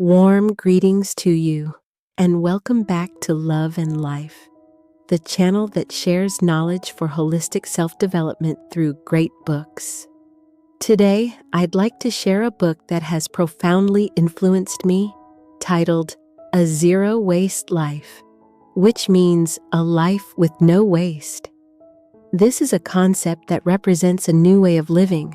Warm greetings to you, and welcome back to Love and Life, the channel that shares knowledge for holistic self-development through great books. Today, I'd like to share a book that has profoundly influenced me, titled A Zero Waste Life, which means a life with no waste. This is a concept that represents a new way of living,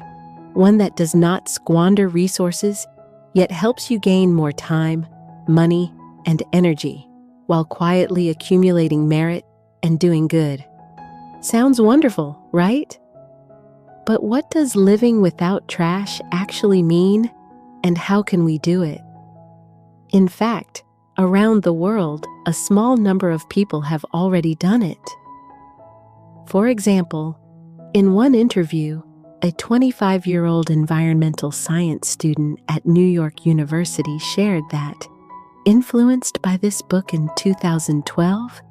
one that does not squander resources, yet helps you gain more time, money, and energy, while quietly accumulating merit and doing good. Sounds wonderful, right? But what does living without trash actually mean, and how can we do it? In fact, around the world, a small number of people have already done it. For example, in one interview, a 25-year-old environmental science student at New York University shared that, influenced by this book in 2012,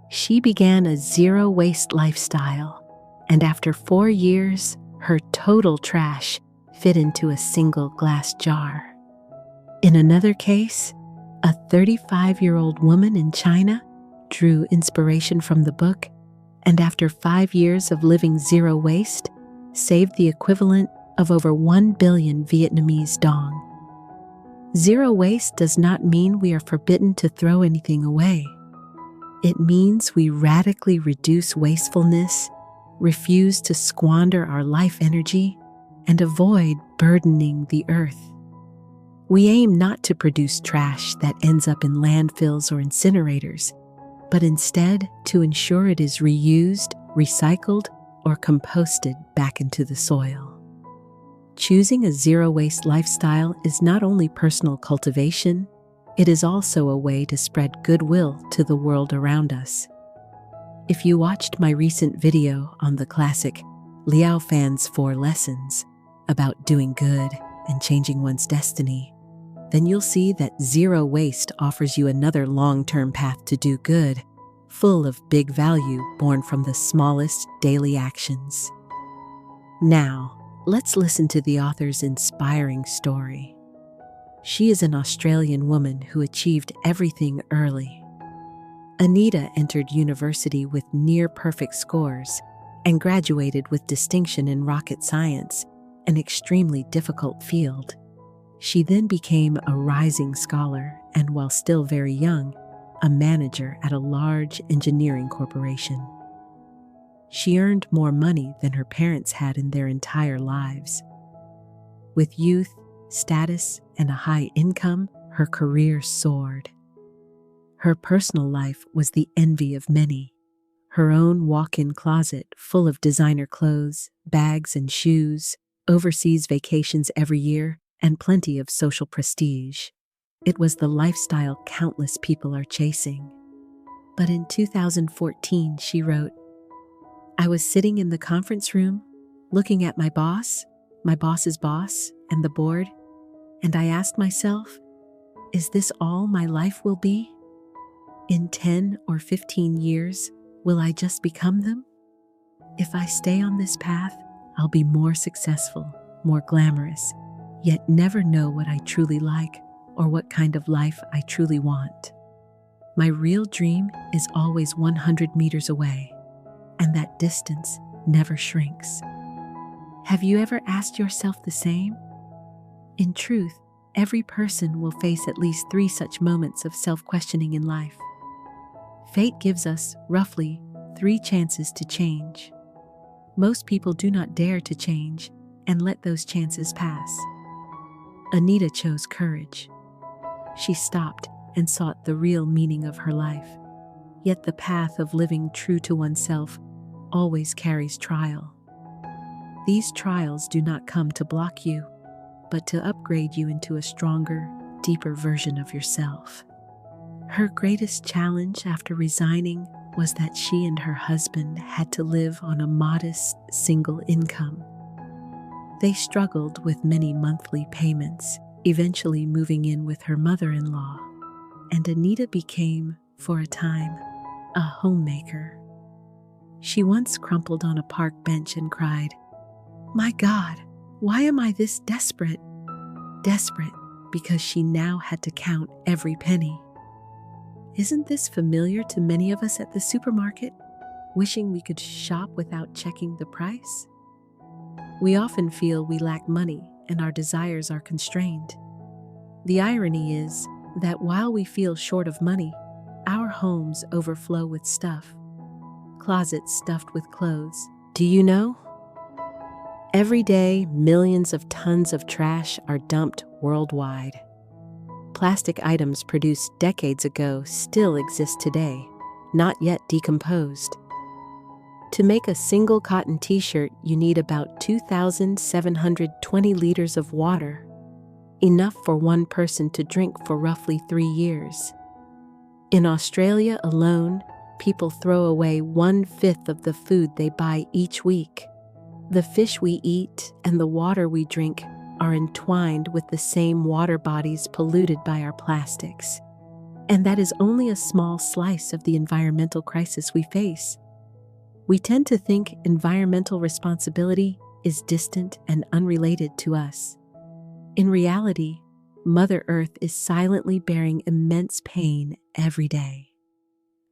she began a zero-waste lifestyle, and after 4 years, her total trash fit into a single glass jar. In another case, a 35-year-old woman in China drew inspiration from the book, and after 5 years of living zero waste, saved the equivalent of over 1 billion Vietnamese dong. Zero waste does not mean we are forbidden to throw anything away. It means we radically reduce wastefulness, refuse to squander our life energy, and avoid burdening the earth. We aim not to produce trash that ends up in landfills or incinerators, but instead to ensure it is reused, recycled, or composted back into the soil. Choosing a zero-waste lifestyle is not only personal cultivation, it is also a way to spread goodwill to the world around us. If you watched my recent video on the classic Liao Fan's 4 Lessons about doing good and changing one's destiny, then you'll see that zero waste offers you another long-term path to do good, full of big value born from the smallest daily actions. Now, let's listen to the author's inspiring story. She is an Australian woman who achieved everything early. Anita entered university with near-perfect scores and graduated with distinction in rocket science, an extremely difficult field. She then became a rising scholar and, while still very young, a manager at a large engineering corporation. She earned more money than her parents had in their entire lives. With youth, status, and a high income, her career soared. Her personal life was the envy of many. Her own walk-in closet full of designer clothes, bags, and shoes, overseas vacations every year, and plenty of social prestige. It was the lifestyle countless people are chasing. But in 2014, she wrote, "I was sitting in the conference room, looking at my boss's boss, and the board, and I asked myself, is this all my life will be? In 10 or 15 years, will I just become them? If I stay on this path, I'll be more successful, more glamorous, yet never know what I truly like or what kind of life I truly want. My real dream is always 100 meters away, and that distance never shrinks." Have you ever asked yourself the same? In truth, every person will face at least 3 such moments of self-questioning in life. Fate gives us, roughly, 3 chances to change. Most people do not dare to change and let those chances pass. Anita chose courage. She stopped and sought the real meaning of her life. Yet the path of living true to oneself always carries trial. These trials do not come to block you, but to upgrade you into a stronger, deeper version of yourself. Her greatest challenge after resigning was that she and her husband had to live on a modest single income. They struggled with many monthly payments, eventually moving in with her mother-in-law, and Anita became, for a time, a homemaker. She once crumpled on a park bench and cried, "My God, why am I this desperate? Desperate because she now had to count every penny. Isn't this familiar to many of us at the supermarket, wishing we could shop without checking the price? We often feel we lack money and our desires are constrained. The irony is that while we feel short of money, our homes overflow with stuff. Closets stuffed with clothes. Do you know? Every day, millions of tons of trash are dumped worldwide. Plastic items produced decades ago still exist today, not yet decomposed. To make a single cotton t-shirt, you need about 2,720 liters of water, enough for one person to drink for roughly 3 years. In Australia alone, people throw away 1/5 of the food they buy each week. The fish we eat and the water we drink are entwined with the same water bodies polluted by our plastics. And that is only a small slice of the environmental crisis we face. We tend to think environmental responsibility is distant and unrelated to us. In reality, Mother Earth is silently bearing immense pain every day.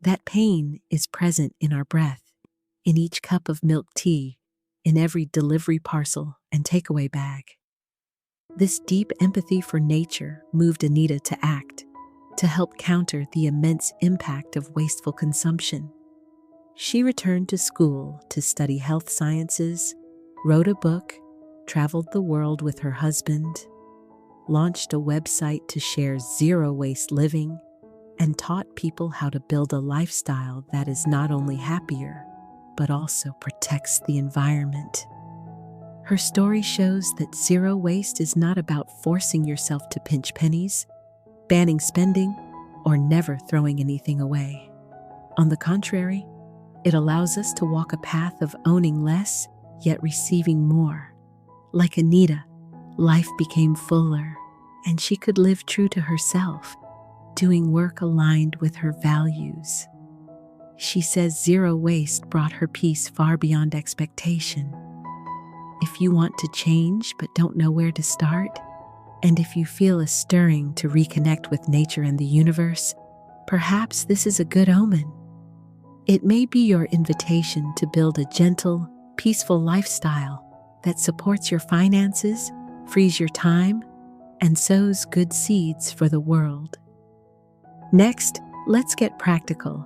That pain is present in our breath, in each cup of milk tea, in every delivery parcel and takeaway bag. This deep empathy for nature moved Anita to act, to help counter the immense impact of wasteful consumption. She returned to school to study health sciences, wrote a book, traveled the world with her husband, launched a website to share zero-waste living, and taught people how to build a lifestyle that is not only happier, but also protects the environment. Her story shows that zero waste is not about forcing yourself to pinch pennies, banning spending, or never throwing anything away. On the contrary, it allows us to walk a path of owning less, yet receiving more. Like Anita, life became fuller, and she could live true to herself, doing work aligned with her values. She says zero waste brought her peace far beyond expectation. If you want to change but don't know where to start, and if you feel a stirring to reconnect with nature and the universe, perhaps this is a good omen. It may be your invitation to build a gentle, peaceful lifestyle that supports your finances, frees your time, and sows good seeds for the world. Next, let's get practical.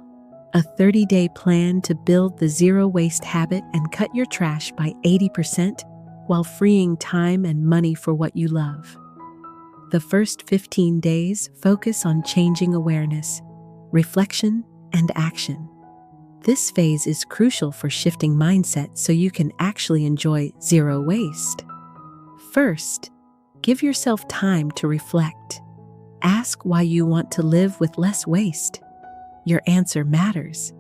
A 30-day plan to build the zero-waste habit and cut your trash by 80% while freeing time and money for what you love. The first 15 days focus on changing awareness, reflection, and action. This phase is crucial for shifting mindset so you can actually enjoy zero waste. First, give yourself time to reflect. Ask why you want to live with less waste. Your answer matters.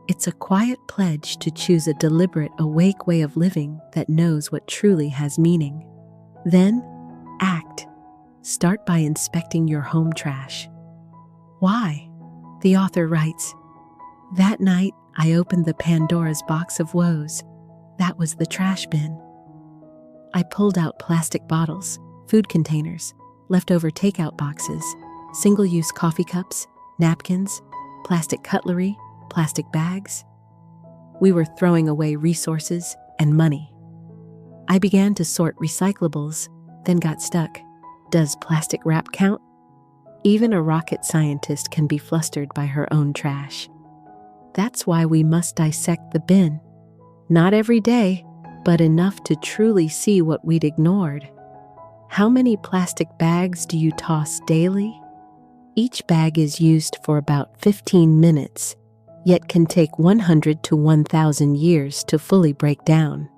It's a quiet pledge to choose a deliberate, awake way of living that knows what truly has meaning. Then, act. Start by inspecting your home trash. Why? The author writes, "That night, I opened the Pandora's box of woes. That was the trash bin. I pulled out plastic bottles, food containers, leftover takeout boxes, single-use coffee cups, napkins, plastic cutlery, plastic bags. We were throwing away resources and money. I began to sort recyclables, then got stuck. Does plastic wrap count? Even a rocket scientist can be flustered by her own trash. That's why we must dissect the bin. Not every day, but enough to truly see what we'd ignored. How many plastic bags do you toss daily? Each bag is used for about 15 minutes, yet can take 100 to 1,000 years to fully break down.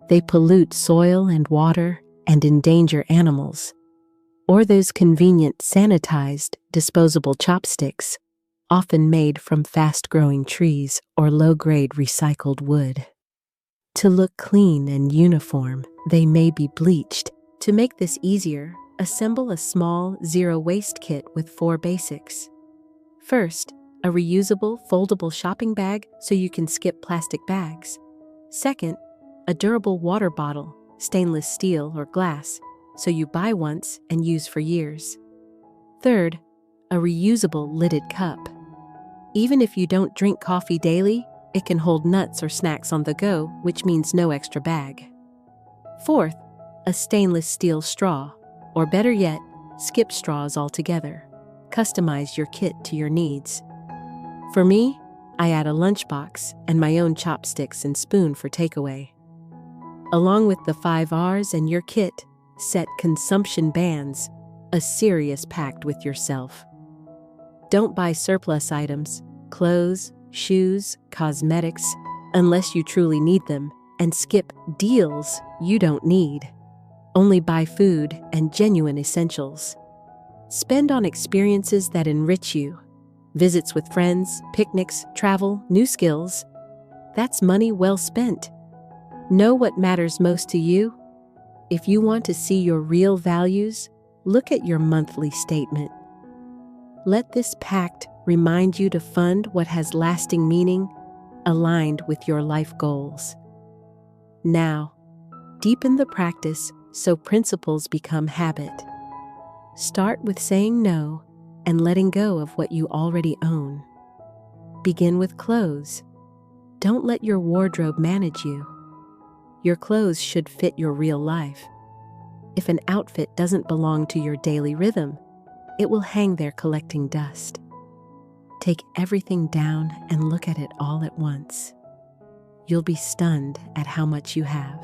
They pollute soil and water and endanger animals. Or those convenient sanitized, disposable chopsticks, often made from fast-growing trees or low-grade recycled wood. To look clean and uniform, they may be bleached. To make this easier, assemble a small zero-waste kit with 4 basics. First, a reusable, foldable shopping bag so you can skip plastic bags. Second, a durable water bottle, stainless steel or glass, so you buy once and use for years. Third, a reusable lidded cup. Even if you don't drink coffee daily, it can hold nuts or snacks on the go, which means no extra bag. Fourth, a stainless steel straw, or better yet, skip straws altogether. Customize your kit to your needs. For me, I add a lunchbox and my own chopsticks and spoon for takeaway. Along with the 5 R's and your kit, set consumption bans, a serious pact with yourself. Don't buy surplus items, clothes, shoes, cosmetics, unless you truly need them, and skip deals you don't need. Only buy food and genuine essentials. Spend on experiences that enrich you. Visits with friends, picnics, travel, new skills. That's money well spent. Know what matters most to you? If you want to see your real values, look at your monthly statement. Let this pact remind you to fund what has lasting meaning, aligned with your life goals. Now, deepen the practice so principles become habit. Start with saying no and letting go of what you already own. Begin with clothes. Don't let your wardrobe manage you. Your clothes should fit your real life. If an outfit doesn't belong to your daily rhythm, it will hang there collecting dust. Take everything down and look at it all at once. You'll be stunned at how much you have.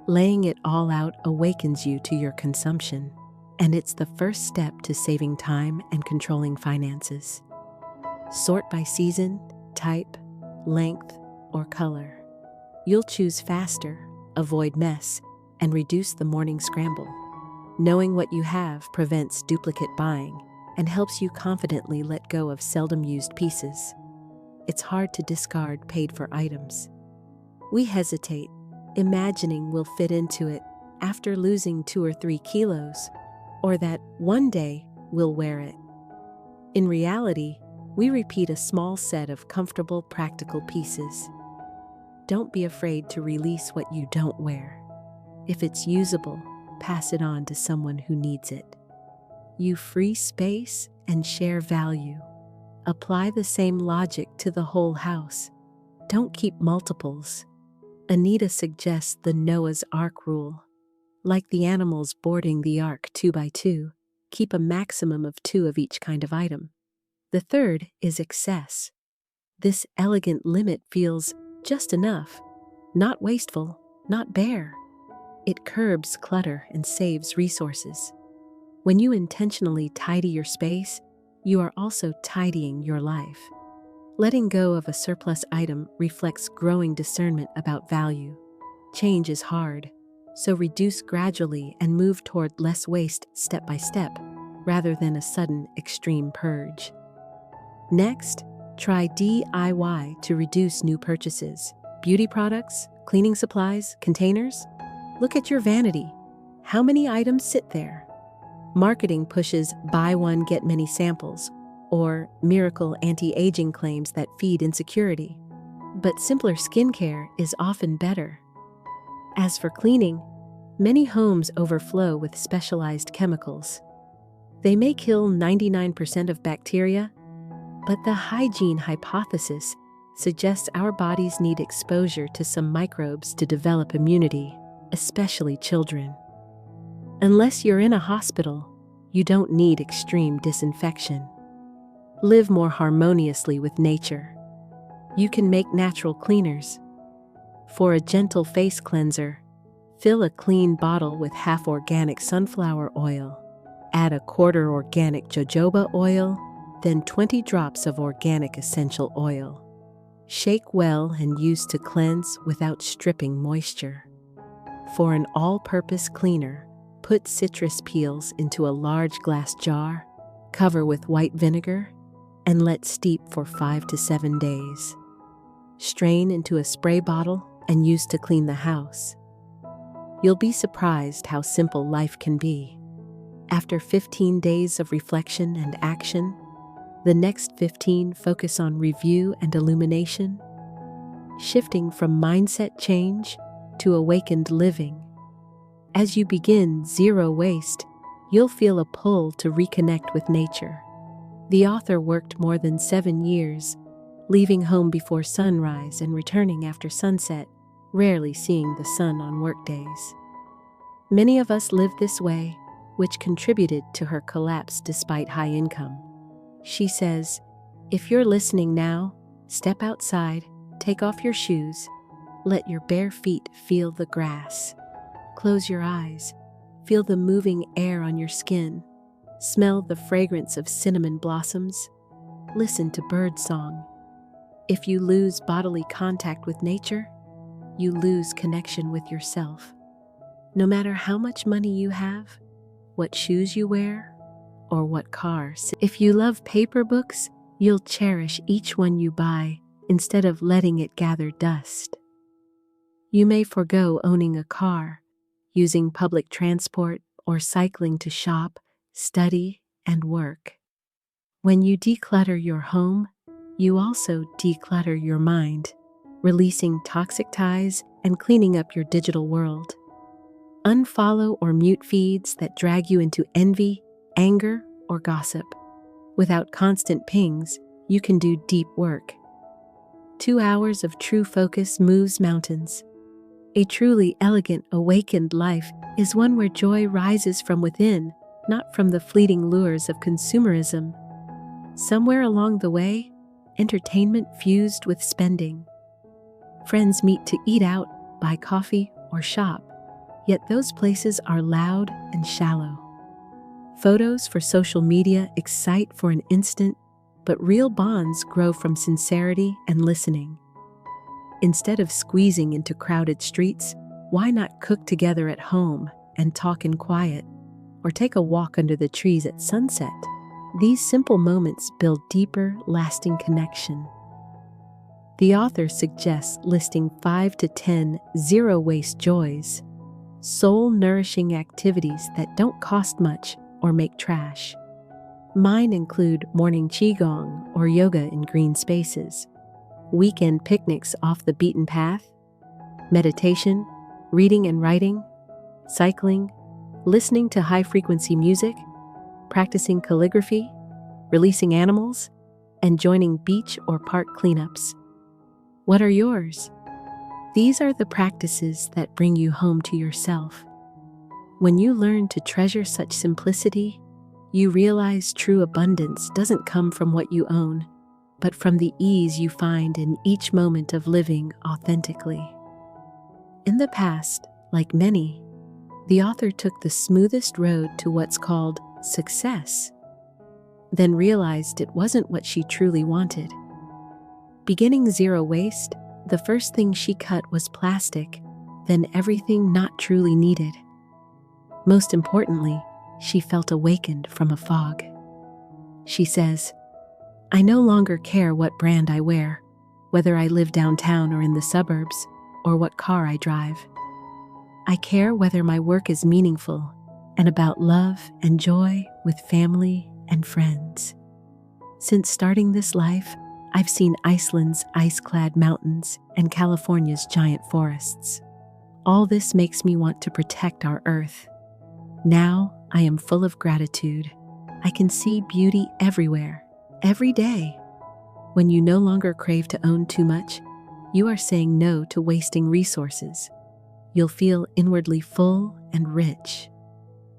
Laying it all out awakens you to your consumption, and it's the first step to saving time and controlling finances. Sort by season, type, length, or color. You'll choose faster, avoid mess, and reduce the morning scramble. Knowing what you have prevents duplicate buying and helps you confidently let go of seldom-used pieces. It's hard to discard paid-for items. We hesitate, imagining we'll fit into it after losing 2 or 3 kilos, or that one day we'll wear it. In reality, we repeat a small set of comfortable, practical pieces. Don't be afraid to release what you don't wear. If it's usable, pass it on to someone who needs it. You free space and share value. Apply the same logic to the whole house. Don't keep multiples. Anita suggests the Noah's Ark rule. Like the animals boarding the ark 2 by 2, keep a maximum of 2 of each kind of item. The third is excess. This elegant limit feels just enough, not wasteful, not bare. It curbs clutter and saves resources. When you intentionally tidy your space, you are also tidying your life. Letting go of a surplus item reflects growing discernment about value. Change is hard, so reduce gradually and move toward less waste step by step, rather than a sudden extreme purge. Next, try DIY to reduce new purchases. Beauty products, cleaning supplies, containers. Look at your vanity. How many items sit there? Marketing pushes buy one, get many samples, or miracle anti-aging claims that feed insecurity. But simpler skincare is often better. As for cleaning, many homes overflow with specialized chemicals. They may kill 99% of bacteria, but the hygiene hypothesis suggests our bodies need exposure to some microbes to develop immunity, especially children. Unless you're in a hospital, you don't need extreme disinfection. Live more harmoniously with nature. You can make natural cleaners. For a gentle face cleanser, fill a clean bottle with half organic sunflower oil. Add a quarter organic jojoba oil, then 20 drops of organic essential oil. Shake well and use to cleanse without stripping moisture. For an all-purpose cleaner, put citrus peels into a large glass jar, cover with white vinegar, and let steep for 5 to 7 days. Strain into a spray bottle and use to clean the house. You'll be surprised how simple life can be. After 15 days of reflection and action, the next 15 focus on review and illumination, shifting from mindset change to awakened living. As you begin zero waste, you'll feel a pull to reconnect with nature. The author worked more than 7 years, leaving home before sunrise and returning after sunset, rarely seeing the sun on workdays. Many of us live this way, which contributed to her collapse despite high income. She says, "If you're listening now, step outside, take off your shoes, let your bare feet feel the grass. Close your eyes, feel the moving air on your skin, smell the fragrance of cinnamon blossoms, listen to bird song. If you lose bodily contact with nature, you lose connection with yourself. No matter how much money you have, what shoes you wear, or what car. If you love paper books, you'll cherish each one you buy instead of letting it gather dust. You may forego owning a car, using public transport, or cycling to shop, study, and work. When you declutter your home, you also declutter your mind, releasing toxic ties and cleaning up your digital world. Unfollow or mute feeds that drag you into envy, anger, or gossip. Without constant pings, you can do deep work. 2 hours of true focus moves mountains. A truly elegant, awakened life is one where joy rises from within, not from the fleeting lures of consumerism. Somewhere along the way, entertainment fused with spending. Friends meet to eat out, buy coffee, or shop, yet those places are loud and shallow. Photos for social media excite for an instant, but real bonds grow from sincerity and listening. Instead of squeezing into crowded streets, why not cook together at home and talk in quiet, or take a walk under the trees at sunset? These simple moments build deeper, lasting connection. The author suggests listing 5 to 10 zero-waste joys, soul-nourishing activities that don't cost much or make trash. Mine include morning qigong or yoga in green spaces, weekend picnics off the beaten path, meditation, reading and writing, cycling, listening to high-frequency music, practicing calligraphy, releasing animals, and joining beach or park cleanups. What are yours? These are the practices that bring you home to yourself. When you learn to treasure such simplicity, you realize true abundance doesn't come from what you own, but from the ease you find in each moment of living authentically. In the past, like many, the author took the smoothest road to what's called success, then realized it wasn't what she truly wanted. Beginning zero waste, the first thing she cut was plastic, then everything not truly needed. Most importantly, she felt awakened from a fog. She says, "I no longer care what brand I wear, whether I live downtown or in the suburbs, or what car I drive. I care whether my work is meaningful and about love and joy with family and friends." Since starting this life, I've seen Iceland's ice-clad mountains and California's giant forests. All this makes me want to protect our Earth. Now I am full of gratitude. I can see beauty everywhere, every day. When you no longer crave to own too much, you are saying no to wasting resources. You'll feel inwardly full and rich.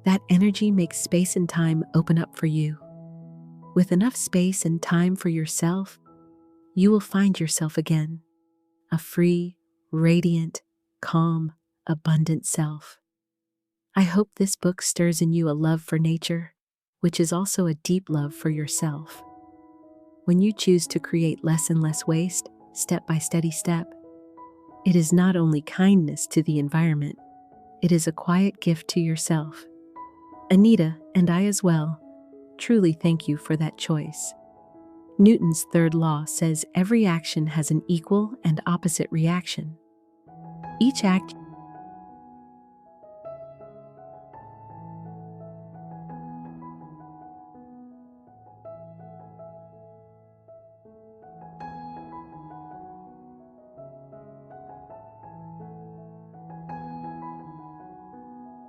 That energy makes space and time open up for you. With enough space and time for yourself, you will find yourself again, a free, radiant, calm, abundant self. I hope this book stirs in you a love for nature, which is also a deep love for yourself. When you choose to create less and less waste, step by steady step, it is not only kindness to the environment, it is a quiet gift to yourself. Anita, and I as well, truly thank you for that choice. Newton's third law says every action has an equal and opposite reaction. Each act